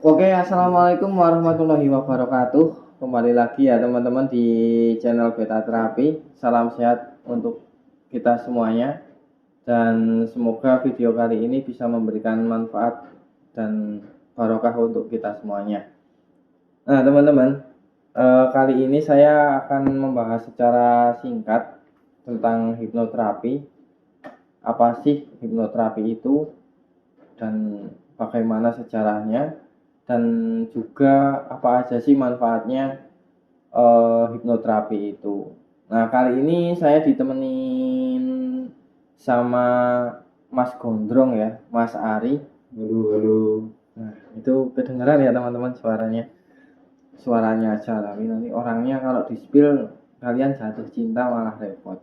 Oke, assalamualaikum warahmatullahi wabarakatuh. Kembali lagi ya teman-teman di channel Beta Terapi. Salam sehat untuk kita semuanya. Dan semoga video kali ini bisa memberikan manfaat dan barokah untuk kita semuanya. Nah teman-teman, kali ini saya akan membahas secara singkat tentang hipnoterapi. Apa sih hipnoterapi itu dan bagaimana sejarahnya, dan juga apa aja sih manfaatnya hipnoterapi itu. Nah kali ini saya ditemenin sama Mas Gondrong ya, Mas Ari. Halo, halo. Nah itu kedengeran ya teman-teman suaranya aja, tapi nanti orangnya kalau di spill kalian jatuh cinta malah repot.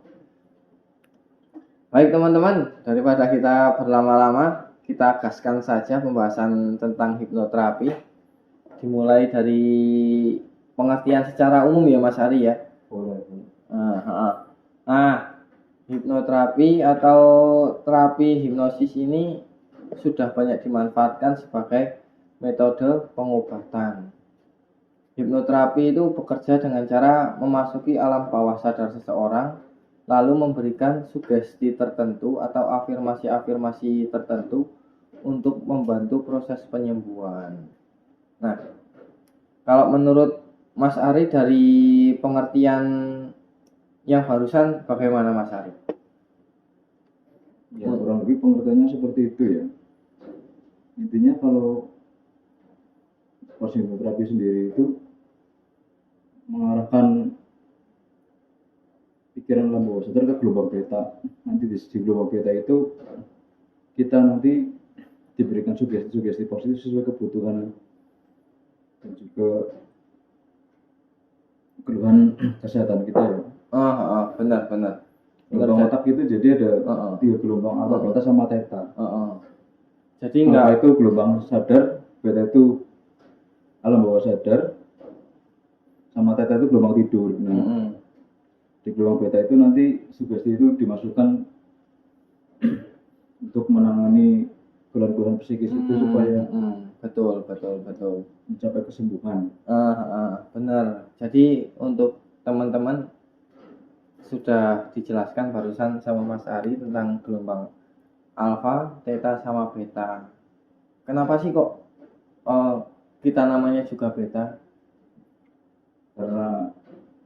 Baik teman-teman, daripada kita berlama-lama, kita gaskan saja pembahasan tentang hipnoterapi. Dimulai dari pengertian secara umum ya Mas Ari ya. Boleh. Nah, hipnoterapi atau terapi hipnosis ini sudah banyak dimanfaatkan sebagai metode pengobatan. Hipnoterapi itu bekerja dengan cara memasuki alam bawah sadar seseorang, lalu memberikan sugesti tertentu atau afirmasi-afirmasi tertentu untuk membantu proses penyembuhan. Nah, kalau menurut Mas Ari dari pengertian yang barusan bagaimana Mas Ari? Ya, kurang lebih pengertiannya seperti itu ya. Intinya kalau proses hipnoterapi sendiri itu mengarahkan pikiran alam bawah sadar ke gelombang beta. Nanti di gelombang beta itu kita nanti diberikan sugesti-sugesti positif sesuai kebutuhan dan juga keluhan kesehatan kita ya. Benar. Gelombang otak itu jadi ada tiga gelombang, alfa, beta sama theta. Jadi Alfa enggak itu gelombang sadar, beta itu alam bawah sadar, sama theta itu gelombang tidur. Nah, di gelombang beta itu nanti sugesti itu dimasukkan untuk menangani keluhan-keluhan psikis itu supaya betul mencapai kesembuhan. benar. Jadi untuk teman-teman sudah dijelaskan barusan sama Mas Ari tentang gelombang alfa, theta sama beta. Kenapa sih kok kita namanya juga beta?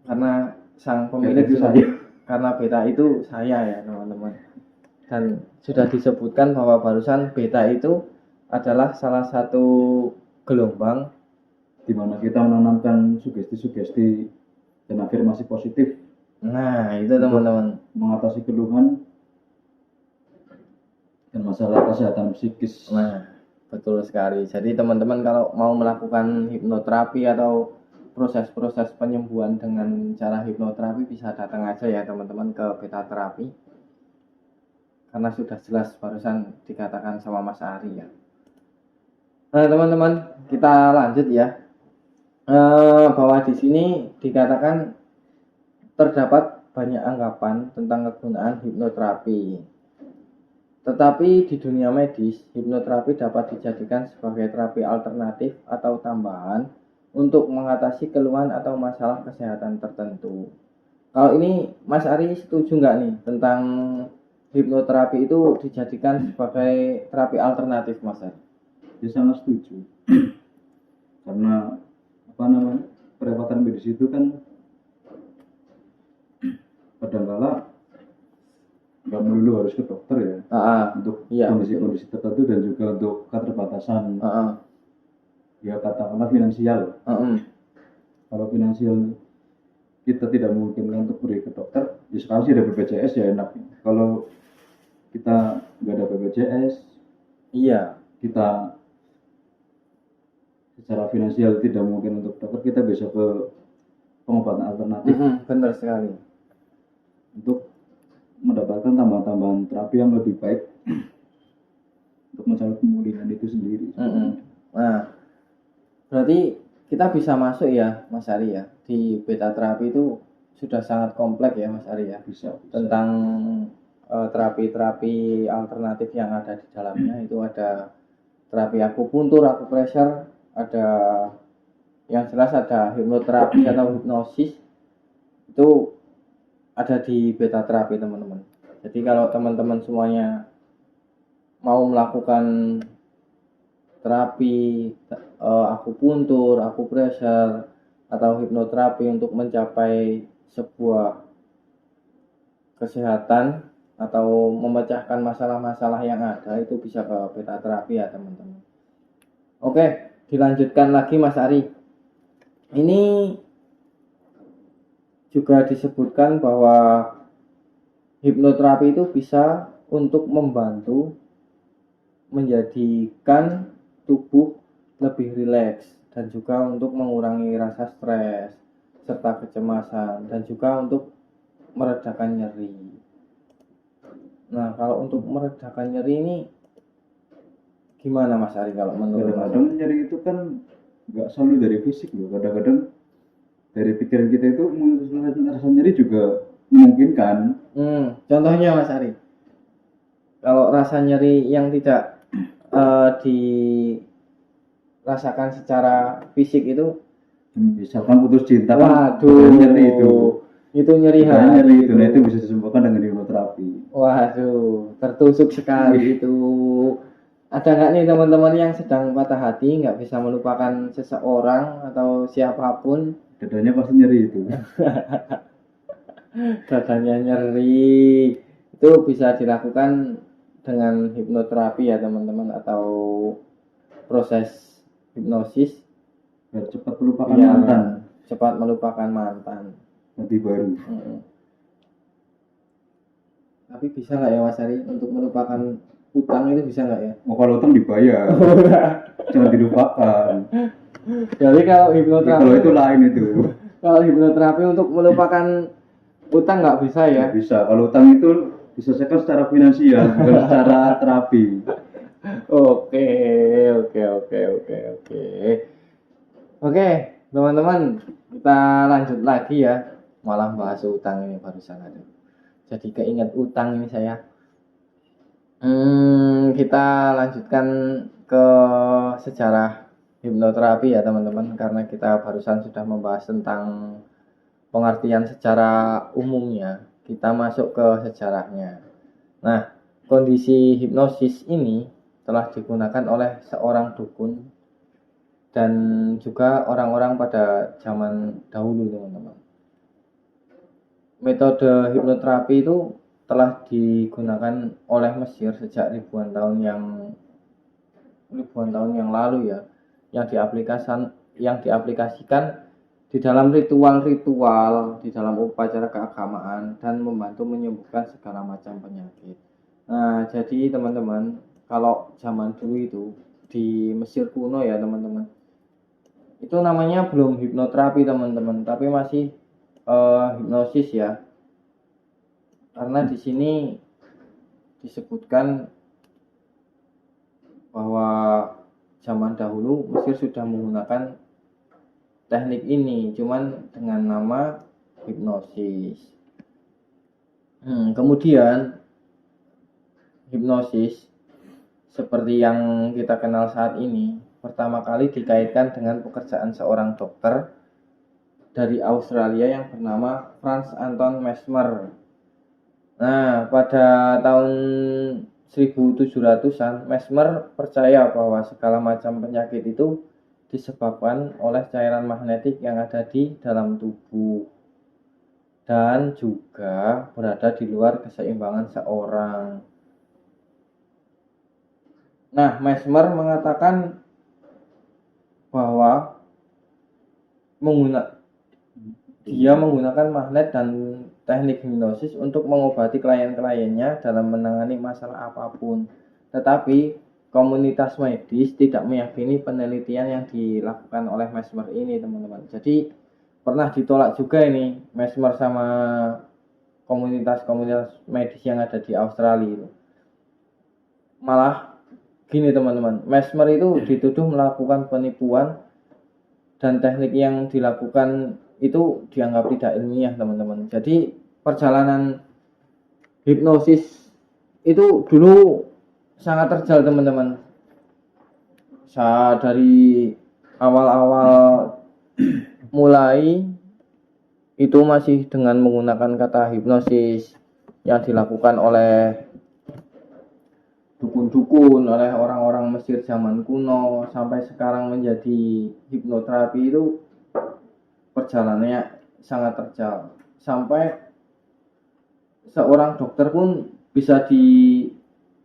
Karena sang pemilik Beta itu saya. Karena beta itu saya ya teman-teman. Dan sudah disebutkan bahwa barusan beta itu adalah salah satu gelombang di mana kita menanamkan sugesti-sugesti dan afirmasi positif. Nah, itu teman-teman, mengatasi keluhan dan masalah kesehatan psikis. Nah, betul sekali. Jadi teman-teman kalau mau melakukan hipnoterapi atau proses-proses penyembuhan dengan cara hipnoterapi bisa datang aja ya teman-teman ke Beta Terapi. Karena sudah jelas barusan dikatakan sama Mas Ari ya. Nah teman-teman, kita lanjut ya. Bahwa di sini dikatakan terdapat banyak anggapan tentang kegunaan hipnoterapi. Tetapi di dunia medis, hipnoterapi dapat dijadikan sebagai terapi alternatif atau tambahan untuk mengatasi keluhan atau masalah kesehatan tertentu. Kalau ini Mas Ari setuju nggak nih tentang hipnoterapi itu dijadikan sebagai terapi alternatif, Mas Ari? Saya sangat setuju. Karena perawatan medis itu kan kadang-kala nggak melulu harus ke dokter ya. Untuk kondisi-kondisi tertentu dan juga untuk keterbatasan ya katakanlah finansial. Kalau finansial kita tidak memungkinkan untuk pergi ke dokter, ya sekarang sih ada BPJS ya enak. Kalau kita nggak ada BPJS, kita secara finansial tidak mungkin untuk dokter, kita bisa ke pengobatan alternatif. Benar sekali. Untuk mendapatkan tambahan-tambahan terapi yang lebih baik untuk mencapai pemulihan itu sendiri. Nah, berarti kita bisa masuk ya Mas Ari ya, di Beta Terapi itu sudah sangat kompleks ya Mas Ari ya. Bisa. Tentang terapi-terapi alternatif yang ada di dalamnya itu ada terapi akupuntur, akupressure, ada yang jelas ada hipnoterapi atau hipnosis itu ada di beta terapi teman-teman. Jadi kalau teman-teman semuanya mau melakukan terapi akupuntur, akupressure atau hipnoterapi untuk mencapai sebuah kesehatan atau memecahkan masalah-masalah yang ada, itu bisa ke beta terapi ya teman-teman. Oke, dilanjutkan lagi Mas Ari. Ini juga disebutkan bahwa hipnoterapi itu bisa untuk membantu menjadikan tubuh lebih rileks dan juga untuk mengurangi rasa stres serta kecemasan dan juga untuk meredakan nyeri. Nah, kalau untuk meredakan nyeri ini gimana Mas Ari kalau menurut Mas? Kadang nyeri itu kan nggak selalu dari fisik loh, kadang-kadang dari pikiran kita itu rasa nyeri juga memungkinkan. Contohnya Mas Ari, kalau rasa nyeri yang tidak dirasakan secara fisik itu, misalkan putus cinta, waduh, nyeri itu nyeri hati. Nyeri itu, nah itu bisa disembuhkan dengan hipnoterapi. Waduh, tertusuk sekali itu. Ada nggak nih teman-teman yang sedang patah hati, nggak bisa melupakan seseorang atau siapapun? Dadanya pasti nyeri itu. Dadanya nyeri, itu bisa dilakukan dengan hipnoterapi ya teman-teman, atau proses hipnosis biar cepat melupakan mantan. Cepat melupakan mantan. Nanti baru. Tapi bisa nggak ya Mas Ari untuk melupakan utang itu, bisa nggak ya? Kalau utang dibayar, jangan dilupakan. Jadi kalau hipnoterapi, kalau itu lain itu. Kalau hipnoterapi untuk melupakan utang nggak bisa ya? Nggak bisa. Kalau utang itu diselesaikan secara finansial, bukan secara terapi. Oke, teman-teman, kita lanjut lagi ya. Malah bahas utang ini barusan ada. Jadi keinget utang ini saya. Kita lanjutkan ke sejarah hipnoterapi ya teman-teman, karena kita barusan sudah membahas tentang pengertian secara umumnya. Kita masuk ke sejarahnya. Nah, kondisi hipnosis ini telah digunakan oleh seorang dukun dan juga orang-orang pada zaman dahulu teman-teman. Metode hipnoterapi itu telah digunakan oleh Mesir sejak ribuan tahun yang lalu ya, yang diaplikasikan di dalam ritual-ritual, di dalam upacara keagamaan dan membantu menyembuhkan segala macam penyakit. Nah, jadi teman-teman, kalau zaman dulu itu di Mesir kuno ya teman-teman, itu namanya belum hipnoterapi teman-teman, tapi masih hipnosis ya. Karena di sini disebutkan bahwa zaman dahulu Mesir sudah menggunakan teknik ini, cuman dengan nama hipnosis. Kemudian hipnosis seperti yang kita kenal saat ini pertama kali dikaitkan dengan pekerjaan seorang dokter dari Australia yang bernama Franz Anton Mesmer. Nah, pada tahun 1700-an, Mesmer percaya bahwa segala macam penyakit itu disebabkan oleh cairan magnetik yang ada di dalam tubuh dan juga berada di luar keseimbangan seorang. Nah, Mesmer mengatakan bahwa dia menggunakan magnet dan teknik hipnosis untuk mengobati klien-kliennya dalam menangani masalah apapun. Tetapi komunitas medis tidak meyakini penelitian yang dilakukan oleh Mesmer ini teman-teman. Jadi pernah ditolak juga ini Mesmer sama komunitas medis yang ada di Australia itu. Malah gini teman-teman, Mesmer itu dituduh melakukan penipuan dan teknik yang dilakukan itu dianggap tidak ilmiah teman-teman. Jadi perjalanan hipnosis itu dulu sangat terjal teman-teman. Dari awal-awal mulai itu masih dengan menggunakan kata hipnosis yang dilakukan oleh dukun-dukun, oleh orang-orang Mesir zaman kuno, sampai sekarang menjadi hipnoterapi itu perjalanannya sangat terjal. Sampai seorang dokter pun bisa dituduh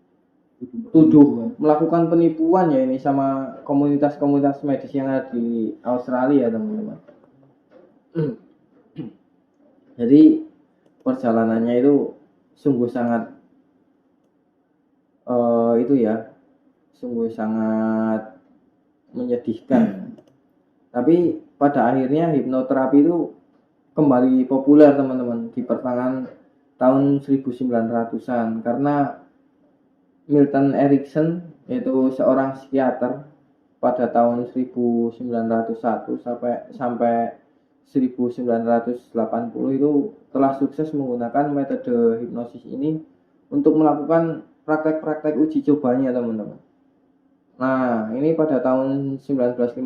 melakukan penipuan ya ini sama komunitas-komunitas medis yang ada di Australia, teman-teman. Jadi perjalanannya itu sungguh sangat sungguh sangat menyedihkan. Tapi pada akhirnya hipnoterapi itu kembali populer, teman-teman, di pertengahan tahun 1900-an karena Milton Erickson, yaitu seorang psikiater, pada tahun 1901 sampai 1980 itu telah sukses menggunakan metode hipnosis ini untuk melakukan praktek-praktek uji cobanya, teman-teman. Nah, ini pada tahun 1958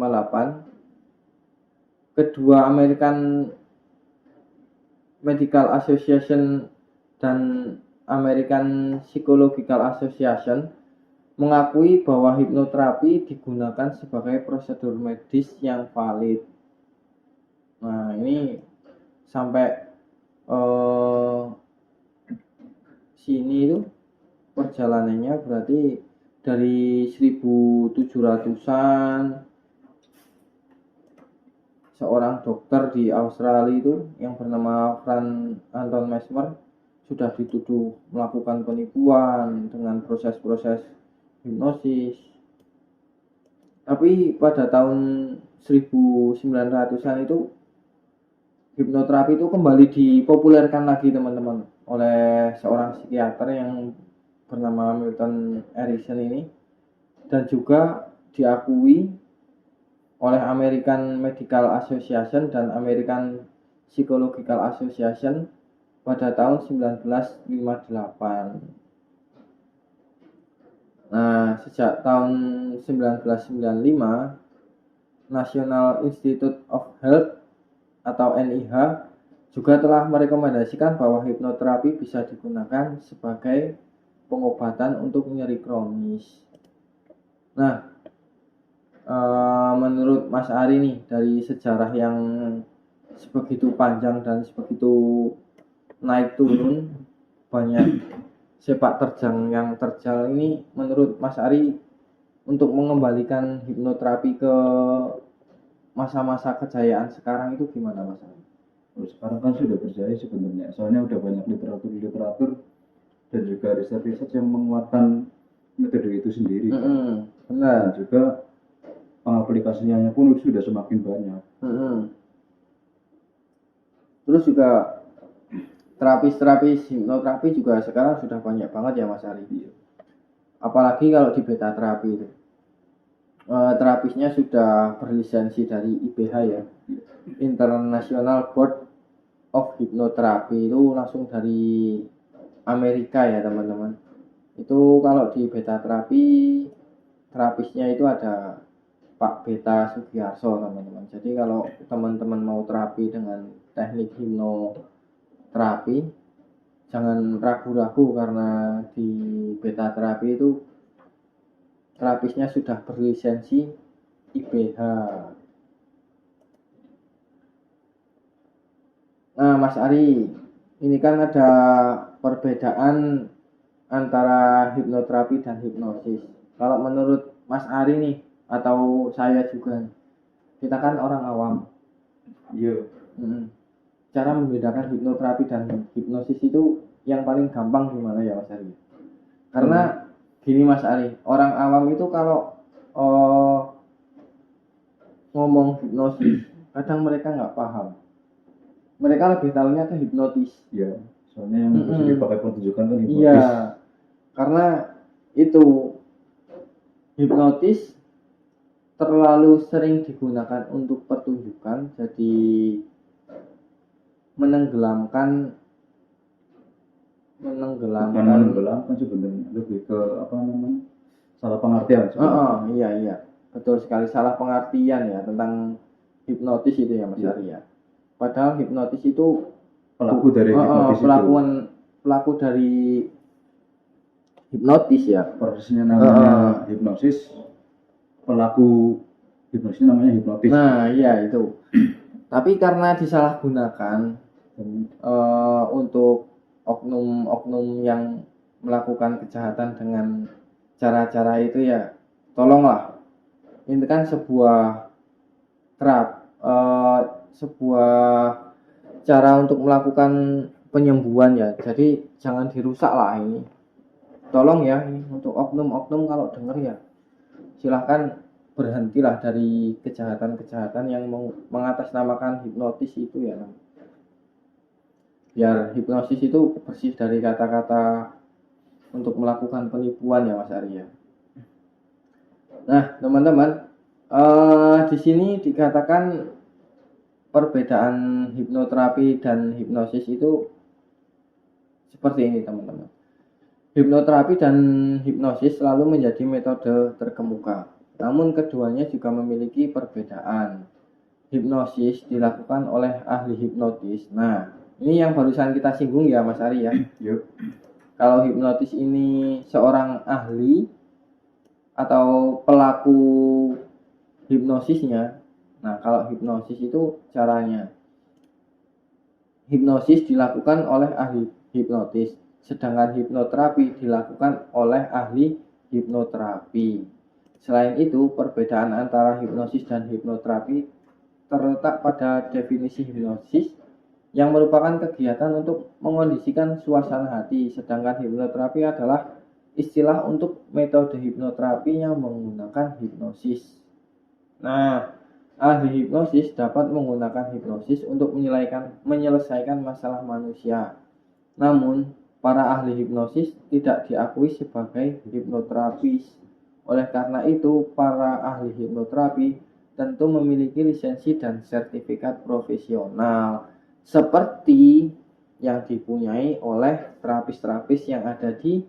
kedua American Medical Association dan American Psychological Association mengakui bahwa hipnoterapi digunakan sebagai prosedur medis yang valid. Nah, ini sampai sini itu perjalanannya berarti dari 1700-an seorang dokter di Australia itu yang bernama Franz Anton Mesmer sudah dituduh melakukan penipuan dengan proses-proses hipnosis. Tapi pada tahun 1900-an itu hipnoterapi itu kembali dipopulerkan lagi, teman-teman, oleh seorang psikiater yang bernama Milton Erickson ini, dan juga diakui oleh American Medical Association dan American Psychological Association pada tahun 1958. Nah, sejak tahun 1995, National Institute of Health atau NIH juga telah merekomendasikan bahwa hipnoterapi bisa digunakan sebagai pengobatan untuk nyeri kronis. Nah, menurut Mas Ari nih, dari sejarah yang sebegitu panjang dan sebegitu naik turun banyak sepak terjang yang terjal ini, menurut Mas Ari untuk mengembalikan hipnoterapi ke masa-masa kejayaan sekarang itu gimana, Mas Ari? Sekarang kan sudah berjaya sebenarnya, soalnya udah banyak literatur dan juga riset-riset yang menguatkan metode itu sendiri. Benar. Dan juga pengaplikasinya pun sudah semakin banyak. Terus juga terapis hipnoterapi juga sekarang sudah banyak banget ya, Mas Ari. Apalagi kalau di beta terapi itu, terapisnya sudah berlisensi dari IBH ya, International Board of Hypnotherapy, itu langsung dari Amerika ya, teman-teman. Itu kalau di beta terapi, terapisnya itu ada Pak Beta Sugiarso, teman-teman. Jadi kalau teman-teman mau terapi dengan teknik hipnoterapi, jangan ragu-ragu karena di beta terapi itu terapisnya sudah berlisensi IBH. Nah, Mas Ari, ini kan ada perbedaan antara hipnoterapi dan hipnosis. Kalau menurut Mas Ari nih, atau saya juga, kita kan orang awam. Iya. Cara membedakan hipnoterapi dan hipnosis itu yang paling gampang gimana ya, Mas Ari? Karena gini, Mas Ari, orang awam itu kalau ngomong hipnosis kadang mereka nggak paham. Mereka lebih tahunya ke hipnotis. Iya, soalnya yang bisa dipakai pertunjukan kan hipnotis. Iya, karena itu hipnotis terlalu sering digunakan untuk pertunjukan, jadi menenggelamkan sebenarnya lebih ke apa namanya, salah pengertian. Iya. betul sekali, salah pengertian ya tentang hipnotis itu ya Mas Ari ya. Padahal hipnotis itu pelaku dari hipnotis pelaku dari hipnotis ya. Prosesnya namanya hipnosis, pelaku hipnosisnya namanya hipnotis. Nah iya itu. Tapi karena disalahgunakan untuk oknum-oknum yang melakukan kejahatan dengan cara-cara itu ya, tolonglah. Ini kan sebuah cara untuk melakukan penyembuhan ya. Jadi jangan dirusak lah ini. Tolong ya ini untuk oknum-oknum kalau dengar ya silahkan berhentilah dari kejahatan-kejahatan yang mengatasnamakan hipnotis itu ya. Biar hipnosis itu bersih dari kata-kata untuk melakukan penipuan ya Mas Arya. Nah teman-teman, di sini dikatakan perbedaan hipnoterapi dan hipnosis itu seperti ini teman-teman. Hipnoterapi dan hipnosis selalu menjadi metode terkemuka. Namun keduanya juga memiliki perbedaan. Hipnosis dilakukan oleh ahli hipnotis. Nah, ini yang barusan kita singgung ya Mas Ari ya. Kalau hipnotis ini seorang ahli atau pelaku hipnosisnya. Nah, kalau hipnosis itu caranya. Hipnosis dilakukan oleh ahli hipnotis, sedangkan hipnoterapi dilakukan oleh ahli hipnoterapi. Selain itu, perbedaan antara hipnosis dan hipnoterapi terletak pada definisi hipnosis yang merupakan kegiatan untuk mengondisikan suasana hati, sedangkan hipnoterapi adalah istilah untuk metode hipnoterapi yang menggunakan hipnosis. Nah, ahli hipnosis dapat menggunakan hipnosis untuk menyelesaikan masalah manusia. Namun, para ahli hipnosis tidak diakui sebagai hipnoterapis. Oleh karena itu, para ahli hipnoterapi tentu memiliki lisensi dan sertifikat profesional seperti yang dipunyai oleh terapis-terapis yang ada di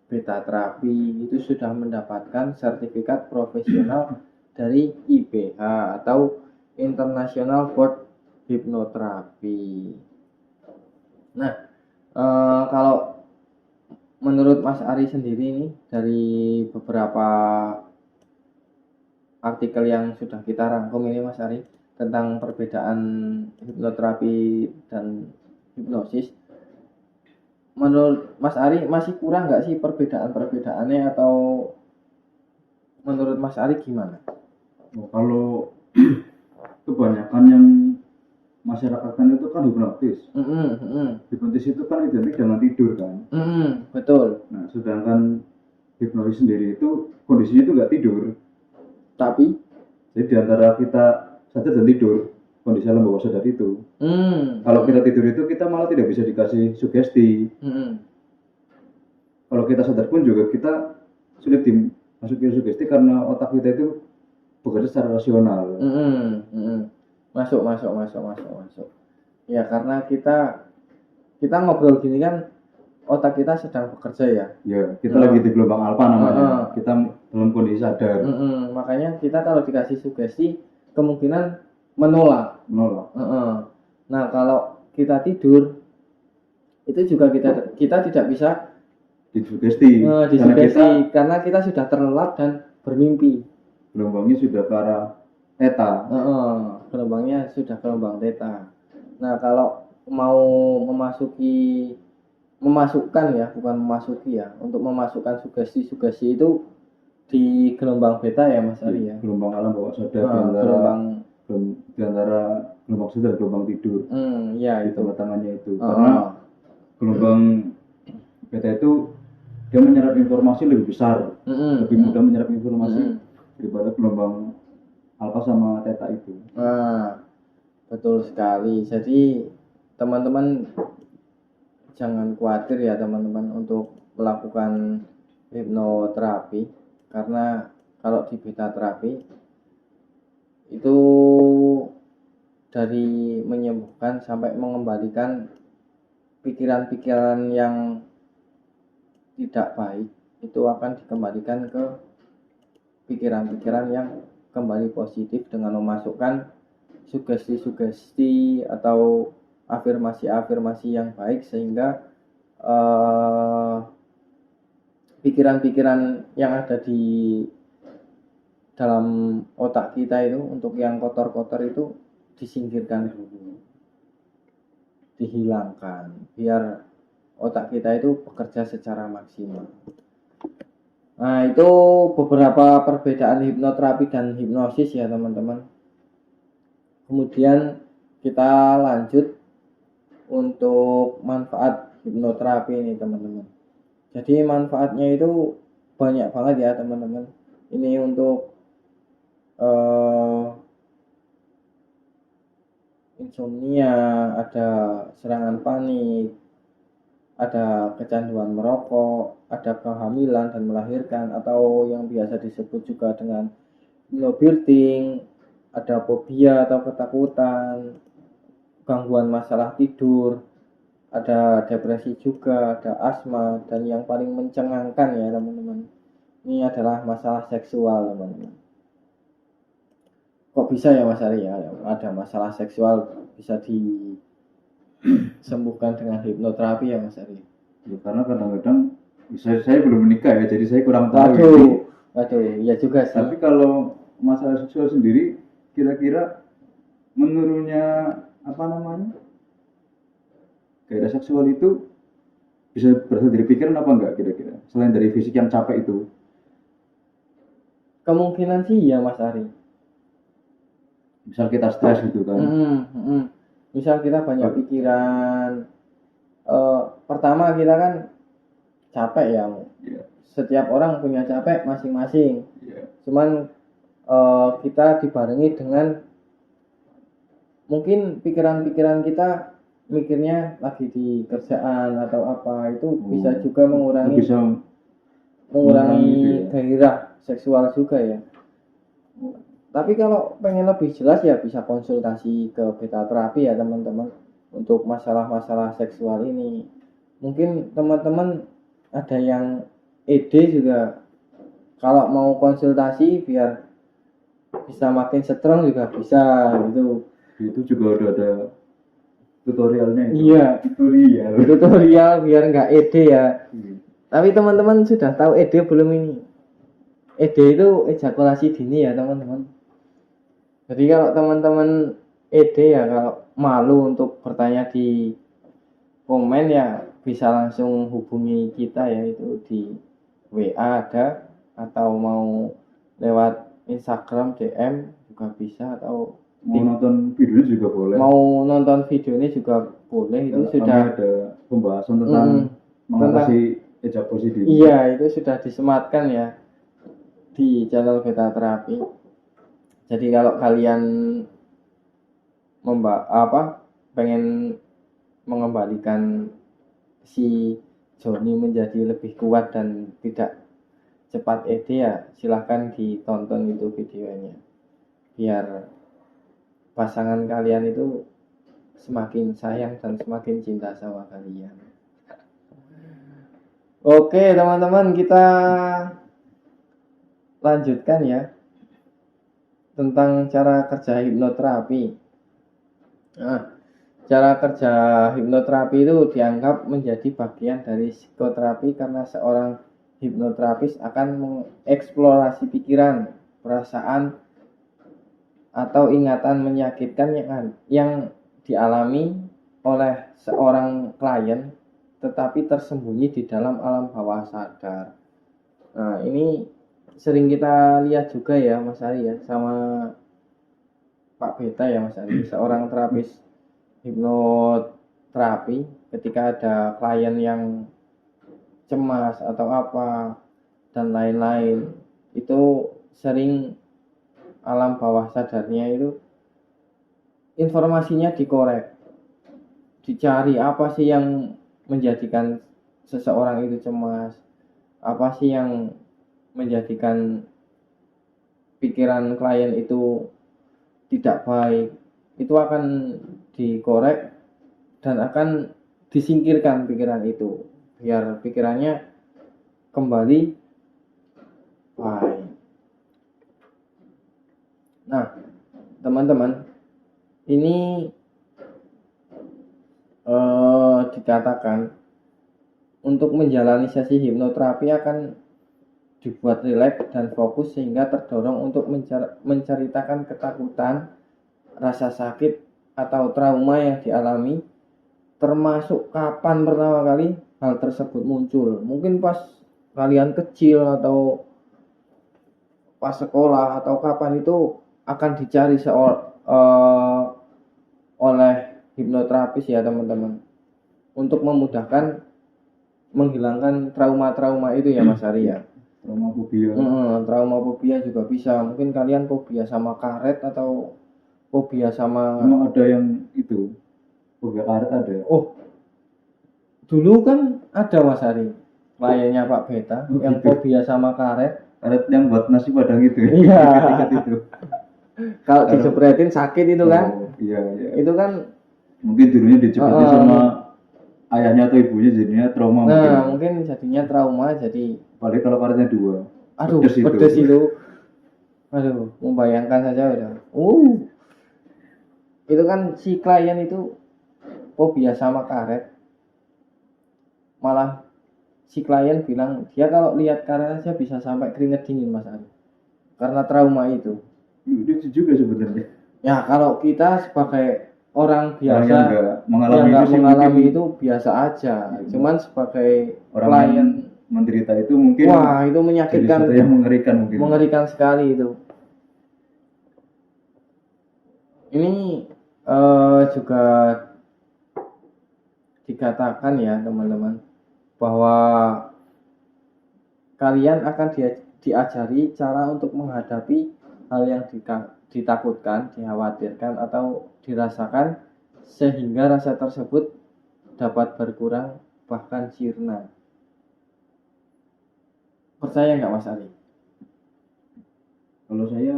beta terapi. Itu sudah mendapatkan sertifikat profesional dari IBH atau International Board Hypnotherapy. Nah, kalau menurut Mas Ari sendiri nih, dari beberapa artikel yang sudah kita rangkum ini Mas Ari tentang perbedaan hipnoterapi dan hipnosis, menurut Mas Ari masih kurang nggak sih perbedaan-perbedaannya, atau menurut Mas Ari gimana? Kalau kebanyakan yang masyarakat kan itu kan hipnotis. Hipnotis itu kan identik dengan tidur kan. Betul. Nah, sedangkan hipnotis sendiri itu kondisinya itu nggak tidur. Tapi jadi diantara kita sadar dan tidur, kondisi alam bawah sadar itu. Kalau kita tidur itu kita malah tidak bisa dikasih sugesti. Kalau kita sadar pun juga kita sulit dimasukin sugesti karena otak kita itu bekerja secara rasional. Masuk. Ya karena kita ngobrol gini kan otak kita sedang bekerja ya. Ya, kita lagi di gelombang alfa namanya. Kita dalam kondisi sadar. Makanya kita kalau dikasih sugesti kemungkinan menolak. Nah, kalau kita tidur itu juga kita tidak bisa disugesti. Karena kita sudah terlelap dan bermimpi. Gelombangnya sudah ke arah theta. Gelombangnya sudah gelombang theta. Nah, kalau mau memasukkan ya, bukan memasuki ya, untuk memasukkan sugesti-sugesti itu di gelombang beta ya Mas Ari ya. Gelombang alam bawah sadar di antara gelombang sadar dan gelombang tidur. Ya itu tangannya itu. Karena gelombang beta itu dia menyerap informasi lebih besar, lebih mudah menyerap informasi daripada gelombang alfa sama theta itu. Betul sekali. Jadi teman-teman jangan khawatir ya teman-teman untuk melakukan hipnoterapi, karena kalau di beta terapi itu dari menyembuhkan sampai mengembalikan pikiran-pikiran yang tidak baik itu akan dikembalikan ke pikiran-pikiran yang kembali positif dengan memasukkan sugesti-sugesti atau afirmasi-afirmasi yang baik, sehingga pikiran-pikiran yang ada di dalam otak kita itu, untuk yang kotor-kotor itu disingkirkan dulu, dihilangkan, biar otak kita itu bekerja secara maksimal. Nah, itu beberapa perbedaan hipnoterapi dan hipnosis ya teman-teman. Kemudian kita lanjut untuk manfaat hipnoterapi ini teman-teman. Jadi manfaatnya itu banyak banget ya teman-teman. Ini untuk insomnia, ada serangan panik, ada kecanduan merokok, ada kehamilan dan melahirkan, atau yang biasa disebut juga dengan hypnobirthing, ada fobia atau ketakutan, gangguan masalah tidur, ada depresi juga, ada asma, dan yang paling mencengangkan ya teman-teman, ini adalah masalah seksual teman-teman. Kok bisa ya Mas Ari ya, ada masalah seksual bisa disembuhkan dengan hipnoterapi ya Mas Ari? Ya, karena kadang-kadang saya belum menikah ya, jadi saya kurang tahu. Waduh, ya juga sih. Tapi kalau masalah seksual sendiri, kira-kira menurunnya gairah seksual itu bisa berasal dari pikiran apa enggak kira-kira? Selain dari fisik yang capek itu? Kemungkinan sih ya Mas Ari. Misal kita stres gitu kan? Misal kita banyak pikiran. Pertama kita kan capek ya. Yeah. Setiap orang punya capek masing-masing. Yeah. Cuman kita dibarengi dengan mungkin pikiran-pikiran kita mikirnya lagi di kerjaan atau apa, itu bisa juga mengurangi gairah seksual juga ya. Tapi kalau pengen lebih jelas ya bisa konsultasi ke beta terapi ya teman-teman, untuk masalah-masalah seksual ini. Mungkin teman-teman ada yang ED juga, kalau mau konsultasi biar bisa makin strong juga bisa gitu. Itu juga udah ada tutorialnya itu. Iya, tutorial biar nggak ED ya. Tapi teman-teman sudah tahu ED belum ini? ED itu ejakulasi dini ya teman-teman. Jadi kalau teman-teman ED ya, kalau malu untuk bertanya di komen ya bisa langsung hubungi kita ya, itu di WA ada, atau mau lewat Instagram DM juga bisa, atau mau nonton videonya juga boleh. Mau nonton videonya juga boleh. Itu sudah ada pembahasan tentang mengatasi ejakulasi dini. Iya, itu sudah disematkan ya di channel beta terapi. Jadi kalau kalian pengen mengembalikan si Joni menjadi lebih kuat dan tidak cepat ED ya, silahkan ditonton itu videonya, biar pasangan kalian itu semakin sayang dan semakin cinta sama kalian. Oke teman-teman, kita lanjutkan ya tentang cara kerja hipnoterapi. Nah, cara kerja hipnoterapi itu dianggap menjadi bagian dari psikoterapi karena seorang hipnoterapis akan mengeksplorasi pikiran, perasaan, atau ingatan menyakitkan yang dialami oleh seorang klien tetapi tersembunyi di dalam alam bawah sadar. Nah, ini sering kita lihat juga ya Mas Ari ya, sama Pak Beta ya Mas Ari, seorang terapis hipnoterapi. Ketika ada klien yang cemas atau apa dan lain-lain, itu sering alam bawah sadarnya itu informasinya dikorek, dicari apa sih yang menjadikan seseorang itu cemas, apa sih yang menjadikan pikiran klien itu tidak baik. Itu akan dikorek dan akan disingkirkan pikiran itu, biar pikirannya kembali baik. Nah, teman-teman, ini dikatakan untuk menjalani sesi hipnoterapi akan dibuat rileks dan fokus sehingga terdorong untuk menceritakan ketakutan, rasa sakit atau trauma yang dialami, termasuk kapan pertama kali hal tersebut muncul. Mungkin pas kalian kecil atau pas sekolah atau kapan, itu akan dicari oleh hipnoterapis ya teman-teman, untuk memudahkan menghilangkan trauma-trauma itu ya Mas Ari ya. Trauma fobia juga bisa. Mungkin kalian fobia sama karet atau fobia sama... Memang ada yang itu, fobia karet ada. Oh, dulu kan ada Mas Ari, kliennya Pak Beta yang gitu. Fobia sama karet. Karet yang buat nasi padang itu. Iya. Itu. Kalau dijepretin sakit itu kan. Iya. Itu kan mungkin dulunya dijepretin sama ayahnya atau ibunya, jadinya trauma. Nah, mungkin jadinya trauma, jadi paling kalau karetnya 2. Aduh, pedes itu. Aduh, membayangkan saja udah. Itu kan si klien itu fobia sama karet. Malah si klien bilang dia kalau lihat karet aja bisa sampai keringet dingin Mas Ari. Karena trauma itu. Itu juga sebenarnya. Ya, kalau kita sebagai orang biasa yang mengalami itu biasa aja. Cuman sebagai orang klien menderita itu mungkin, wah, itu menyakitkan, yang mengerikan mungkin. Mengerikan sekali itu. Ini juga dikatakan ya teman-teman, bahwa kalian akan diajari cara untuk menghadapi hal yang ditakutkan, dikhawatirkan atau dirasakan, sehingga rasa tersebut dapat berkurang bahkan sirna. Percaya nggak Mas Ari? Kalau saya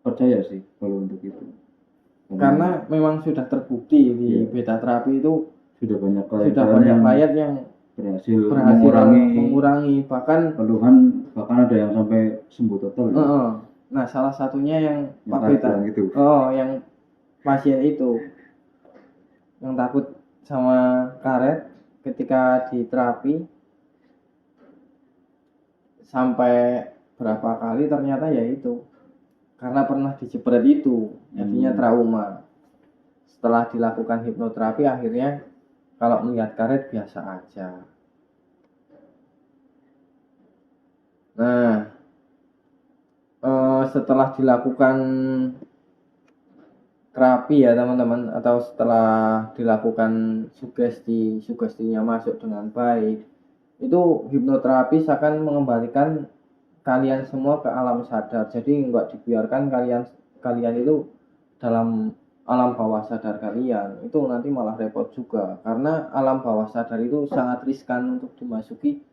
percaya sih kalau untuk itu. Karena memang sudah terbukti di beta terapi itu sudah banyak klien yang berhasil mengurangi bahkan keluhan, bahkan ada yang sampai sembuh total. Nah, salah satunya yang Pak Beta gitu. Yang pasien itu yang takut sama karet, ketika di terapi sampai berapa kali ternyata ya itu karena pernah dijebret itu, jadinya trauma. Setelah dilakukan hipnoterapi akhirnya kalau melihat karet biasa aja. Nah, setelah dilakukan terapi ya teman-teman, atau setelah dilakukan sugestinya masuk dengan baik, itu hipnoterapis akan mengembalikan kalian semua ke alam sadar. Jadi nggak dibiarkan kalian itu dalam alam bawah sadar kalian. Itu nanti malah repot juga, karena alam bawah sadar itu sangat riskan untuk dimasuki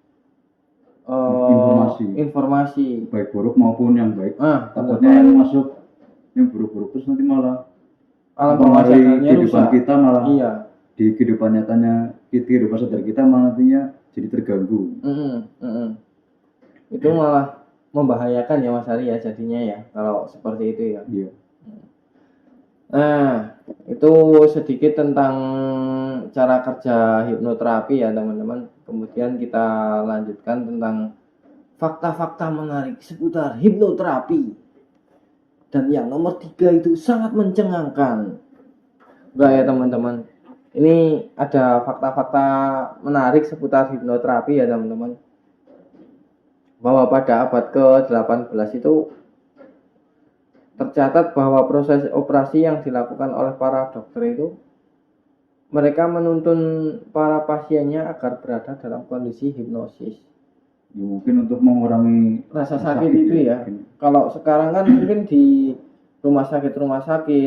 informasi baik buruk maupun yang baik. Takutnya yang masuk yang buruk-buruk terus nanti malah alam bawah sadarnya kehidupan kita malah di kehidupan nyatanya, kehidupan sadar kita malah nantinya jadi terganggu. Itu malah membahayakan ya Mas Ari ya jadinya ya kalau seperti itu ya. Iya. Nah, itu sedikit tentang cara kerja hipnoterapi ya teman-teman. Kemudian kita lanjutkan tentang fakta-fakta menarik seputar hipnoterapi. Dan yang nomor 3 itu sangat mencengangkan. Enggak ya teman-teman? Ini ada fakta-fakta menarik seputar hipnoterapi ya teman-teman. Bahwa pada abad ke-18 itu tercatat bahwa proses operasi yang dilakukan oleh para dokter itu, mereka menuntun para pasiennya agar berada dalam kondisi hipnosis. Ya, mungkin untuk mengurangi rasa sakit itu ya. Kalau sekarang kan mungkin di rumah sakit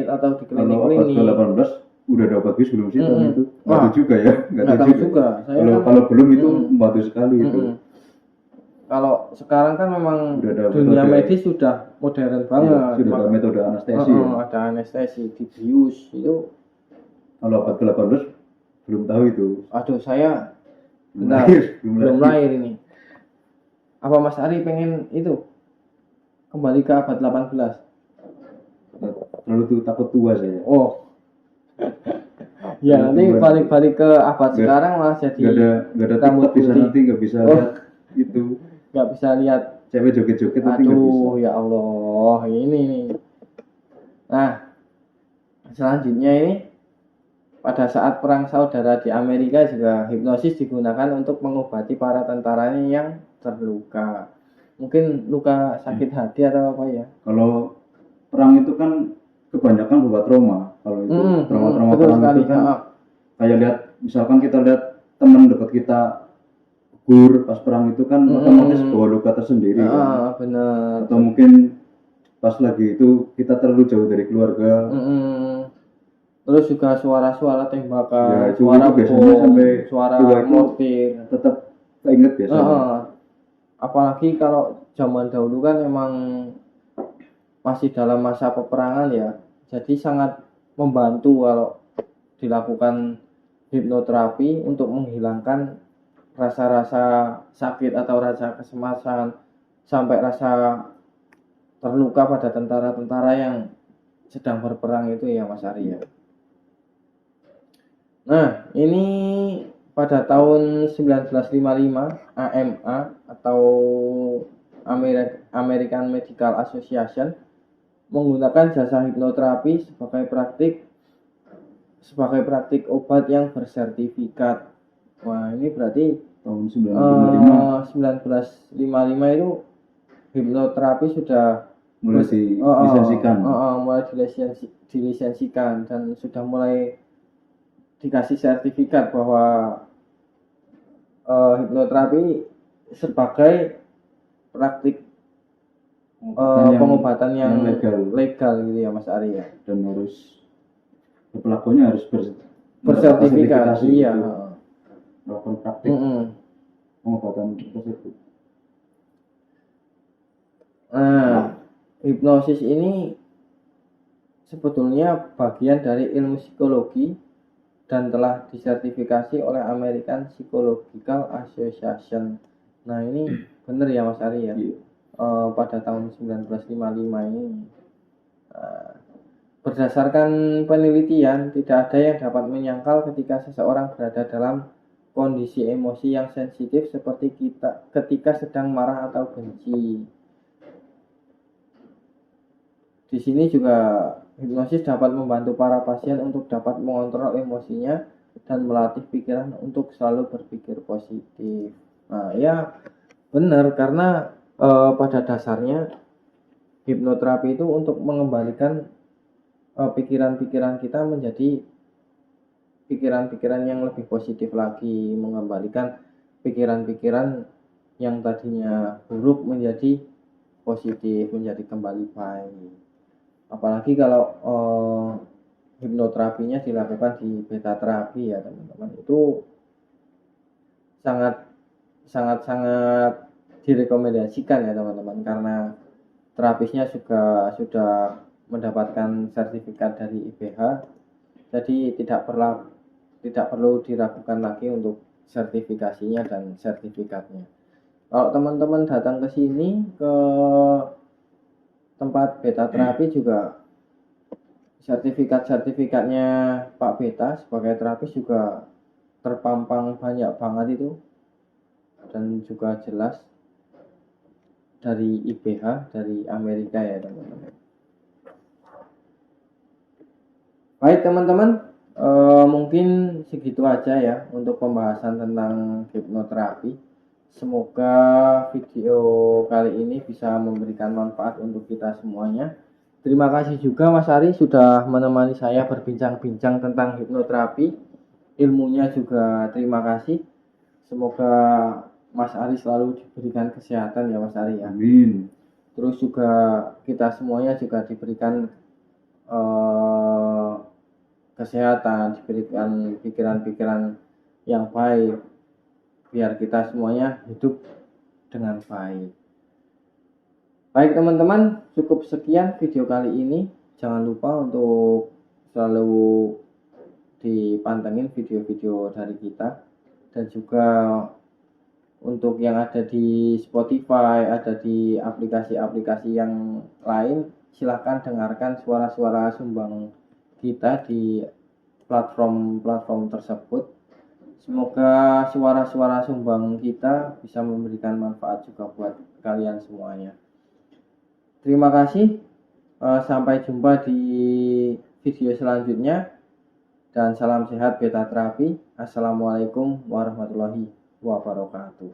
atau di klinik-klinik. Kalau 18 udah ada obat bis belum sih tahun itu? Nggak tahu juga ya. Nggak tahu juga. Kalau belum itu membantu sekali itu. Kalau sekarang kan memang dunia medis sudah modern banget. Sudah ada metode anestesi. Ada anestesi, dibius itu. Kalau abad ke-18 belum tahu itu. Aduh, saya belum lahir ini. Apa Mas Ari pengen itu kembali ke abad 18. Terlalu takut tua saya. Oh. Ya, ini balik-balik ke abad sekarang malah jadi nggak ada TikTok di sana, nanti nggak bisa lihat itu. Nggak bisa lihat cewek joget-joget, nanti nggak bisa. Aduh, ya Allah, ini nih. Nah, selanjutnya ini pada saat perang saudara di Amerika juga hipnosis digunakan untuk mengobati para tentaranya yang terluka. Mungkin luka sakit hati atau apa ya? Kalau perang itu kan kebanyakan buat trauma. Kalau itu trauma-trauma perang itu kan kayak lihat, misalkan kita lihat teman dekat kita gugur pas perang itu kan otomatis bawa luka tersendiri kan. Benar. Atau mungkin pas lagi itu kita terlalu jauh dari keluarga. Terus juga suara-suara tembakan, ya, suara bom, sampai suara mortir tetap keinget biasanya. Apalagi kalau zaman dahulu kan emang masih dalam masa peperangan ya, jadi sangat membantu kalau dilakukan hipnoterapi untuk menghilangkan rasa-rasa sakit atau rasa kecemasan sampai rasa terluka pada tentara-tentara yang sedang berperang itu ya Mas Arya. Nah, ini pada tahun 1955 AMA atau American Medical Association menggunakan jasa hipnoterapi sebagai praktik obat yang bersertifikat. Wah, ini berarti tahun 1955 itu hipnoterapi sudah mulai dilisensikan dan sudah mulai dikasih sertifikat bahwa hipnoterapi sebagai praktik pengobatan yang legal gitu ya Mas Arya. Dan harus pelakunya harus bersertifikat. Iya. Melakukan praktik pengobatan tersebut. Nah, hipnosis ini sebetulnya bagian dari ilmu psikologi dan telah disertifikasi oleh American Psychological Association. Nah, ini benar ya Mas Ari ya. Pada tahun 1955 ini berdasarkan penelitian tidak ada yang dapat menyangkal ketika seseorang berada dalam kondisi emosi yang sensitif seperti ketika sedang marah atau benci. Di sini juga hipnosis dapat membantu para pasien untuk dapat mengontrol emosinya dan melatih pikiran untuk selalu berpikir positif. Nah, ya benar, karena pada dasarnya hipnoterapi itu untuk mengembalikan pikiran-pikiran kita menjadi pikiran-pikiran yang lebih positif lagi, mengembalikan pikiran-pikiran yang tadinya buruk menjadi positif, menjadi kembali baik. Apalagi kalau hipnoterapinya dilakukan di beta terapi ya teman-teman, itu sangat direkomendasikan ya teman-teman, karena terapisnya juga sudah mendapatkan sertifikat dari IPH, jadi tidak perlu diragukan lagi untuk sertifikasinya dan sertifikatnya. Kalau teman-teman datang ke sini ke tempat beta terapi juga sertifikatnya Pak Beta sebagai terapis juga terpampang banyak banget itu, dan juga jelas dari IPH dari Amerika ya teman-teman. Baik teman-teman, mungkin segitu aja ya untuk pembahasan tentang hipnoterapi. Semoga video kali ini bisa memberikan manfaat untuk kita semuanya. Terima kasih juga Mas Ari sudah menemani saya berbincang-bincang tentang hipnoterapi. Ilmunya juga terima kasih. Semoga Mas Ari selalu diberikan kesehatan ya Mas Ari ya. Amin. Terus juga kita semuanya juga diberikan kesehatan, diberikan pikiran-pikiran yang baik, biar kita semuanya hidup dengan baik. Baik teman-teman, cukup sekian video kali ini. Jangan lupa untuk selalu dipantengin video-video dari kita, dan juga Untuk yang ada di Spotify, ada di aplikasi-aplikasi yang lain, silahkan dengarkan suara-suara sumbang kita di platform-platform tersebut. Semoga suara-suara sumbang kita bisa memberikan manfaat juga buat kalian semuanya. Terima kasih. Sampai jumpa di video selanjutnya. Dan salam sehat Beta Terapi. Assalamualaikum warahmatullahi wabarakatuh.